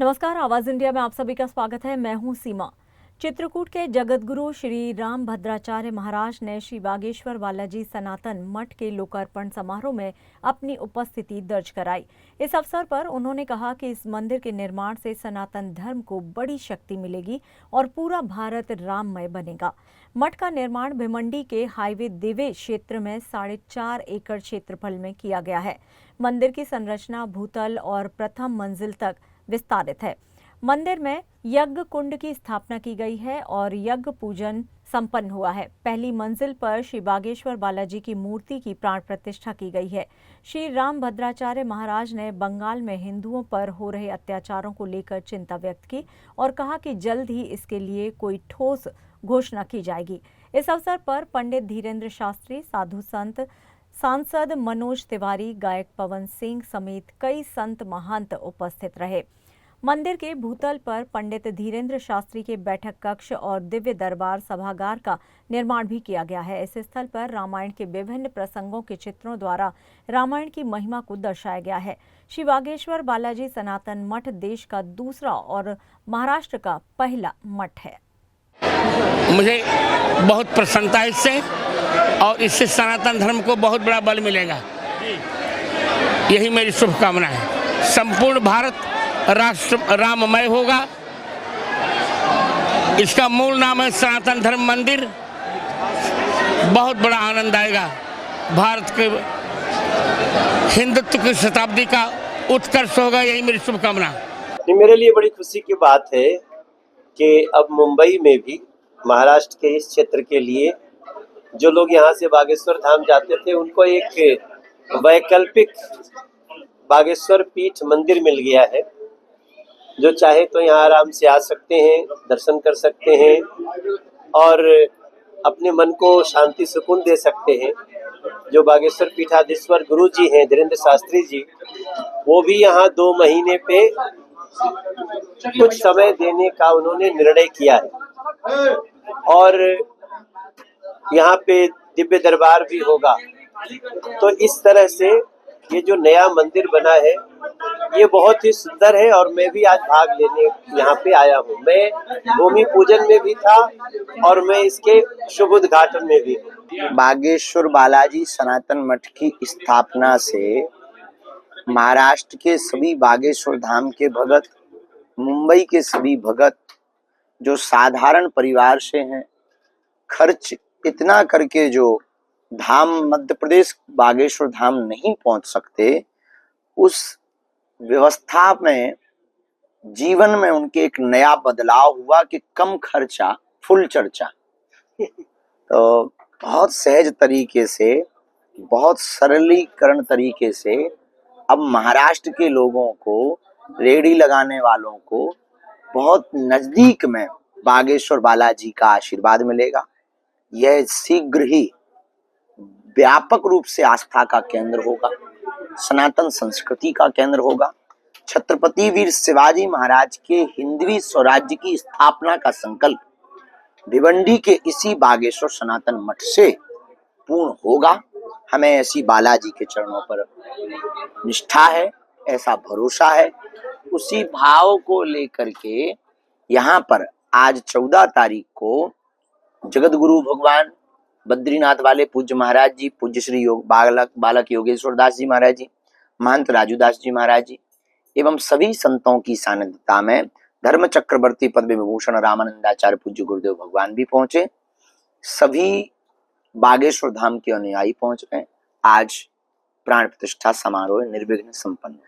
नमस्कार, आवाज इंडिया में आप सभी का स्वागत है। मैं हूं सीमा। चित्रकूट के जगतगुरु श्री राम भद्राचार्य महाराज ने श्री बागेश्वर बालाजी सनातन मठ के लोकार्पण समारोह में अपनी उपस्थिति दर्ज कराई। इस अवसर पर उन्होंने कहा कि इस मंदिर के निर्माण से सनातन धर्म को बड़ी शक्ति मिलेगी और पूरा भारत राममय बनेगा। मठ का निर्माण भिवंडी के हाईवे दिवे क्षेत्र में 4.5 एकड़ क्षेत्रफल में किया गया है। मंदिर की संरचना भूतल और प्रथम मंजिल तक विस्तारित है। मंदिर में यज्ञ कुंड की स्थापना की गई है और यज्ञ पूजन संपन्न हुआ है। पहली मंजिल पर श्री बागेश्वर बालाजी की मूर्ति की प्राण प्रतिष्ठा की गई है। श्री राम भद्राचार्य महाराज ने बंगाल में हिंदुओं पर हो रहे अत्याचारों को लेकर चिंता व्यक्त की और कहा कि जल्द ही इसके लिए कोई ठोस घोषणा की जाएगी। इस अवसर पर पंडित धीरेन्द्र शास्त्री, साधु संत, सांसद मनोज तिवारी, गायक पवन सिंह समेत कई संत महंत उपस्थित रहे। मंदिर के भूतल पर पंडित धीरेन्द्र शास्त्री के बैठक कक्ष और दिव्य दरबार सभागार का निर्माण भी किया गया है। इस स्थल पर रामायण के विभिन्न प्रसंगों के चित्रों द्वारा रामायण की महिमा को दर्शाया गया है। श्री बागेश्वर बालाजी सनातन मठ देश का दूसरा और महाराष्ट्र का पहला मठ है। मुझे बहुत प्रसन्नता है इससे और इससे सनातन धर्म को बहुत बड़ा बल मिलेगा। यही मेरी शुभकामना है। संपूर्ण भारत राष्ट्र राममय होगा। इसका मूल नाम है सनातन धर्म मंदिर। बहुत बड़ा आनंद आएगा। भारत के हिंदुत्व की शताब्दी का उत्कर्ष होगा। यही मेरी शुभकामना। मेरे लिए बड़ी खुशी की बात है कि अब मुंबई में भी महाराष्ट्र के इस क्षेत्र के लिए जो लोग यहाँ से बागेश्वर धाम जाते थे उनको एक वैकल्पिक बागेश्वर पीठ मंदिर मिल गया है। जो चाहे तो यहाँ आराम से आ सकते हैं, दर्शन कर सकते हैं और अपने मन को शांति सुकून दे सकते हैं। जो बागेश्वर पीठाधीश्वर गुरु जी हैं धीरेन्द्र शास्त्री जी, वो भी यहाँ 2 महीने पे कुछ समय देने का उन्होंने निर्णय किया है और यहाँ पे दिव्य दरबार भी होगा। तो इस तरह से ये जो नया मंदिर बना है ये बहुत ही सुंदर है और मैं भी आज भाग लेने यहाँ पे आया हूँ। मैं भूमि पूजन में भी था और मैं इसके शुभ उद्घाटन में भी हूँ। बागेश्वर बालाजी सनातन मठ की स्थापना से महाराष्ट्र के सभी बागेश्वर धाम के भगत, मुंबई के सभी भगत जो साधारण परिवार से हैं, खर्च इतना करके जो धाम मध्य प्रदेश बागेश्वर धाम नहीं पहुंच सकते, उस व्यवस्था में जीवन में उनके एक नया बदलाव हुआ कि कम खर्चा फुल चर्चा। तो बहुत सहज तरीके से, बहुत सरलीकरण तरीके से अब महाराष्ट्र के लोगों को, रेहड़ी लगाने वालों को बहुत नजदीक में बागेश्वर बालाजी का आशीर्वाद मिलेगा। यह शीघ्र ही व्यापक रूप से आस्था का केंद्र होगा, सनातन संस्कृति का केंद्र होगा। छत्रपति वीर शिवाजी महाराज के हिंदवी स्वराज्य की स्थापना का संकल्प भिवंडी के इसी बागेश्वर सनातन मठ से पूर्ण होगा। हमें ऐसी बालाजी के चरणों पर निष्ठा है, ऐसा भरोसा है। उसी भाव को लेकर के यहाँ पर आज 14 तारीख को जगत गुरु भगवान बद्रीनाथ वाले पूज्य महाराज जी, पूज्य श्री योग बालक योगेश्वर दास जी महाराज जी, महंत राजूदास जी महाराज जी एवं सभी संतों की सानिध्यता में धर्म चक्रवर्ती पद्म विभूषण रामानंदाचार्य पूज्य गुरुदेव भगवान भी पहुंचे। सभी बागेश्वर धाम के अनुयायी पहुंच गए। आज प्राण प्रतिष्ठा समारोह निर्विघ्न संपन्न।